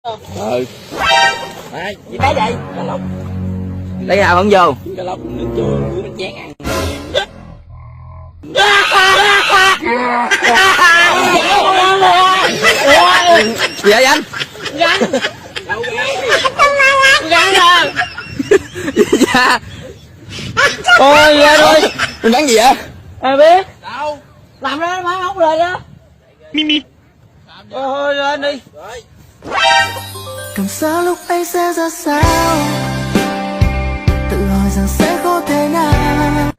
Ừ. Gì cái vậy? Cá lóc. Lấy nào không vô? Cá lóc nước chua muối bánh tráng ăn. Gì vậy anh? Gắn. Đâu gắn Dạ. Ôi ghê ơi. Mình gắn gì vậy? Ai biết? Đâu? Làm ra má ốc lên đó. Mi. Ôi lên đi. Cảm giác lúc ấy sẽ ra sao, tự hỏi rằng sẽ có thể nào.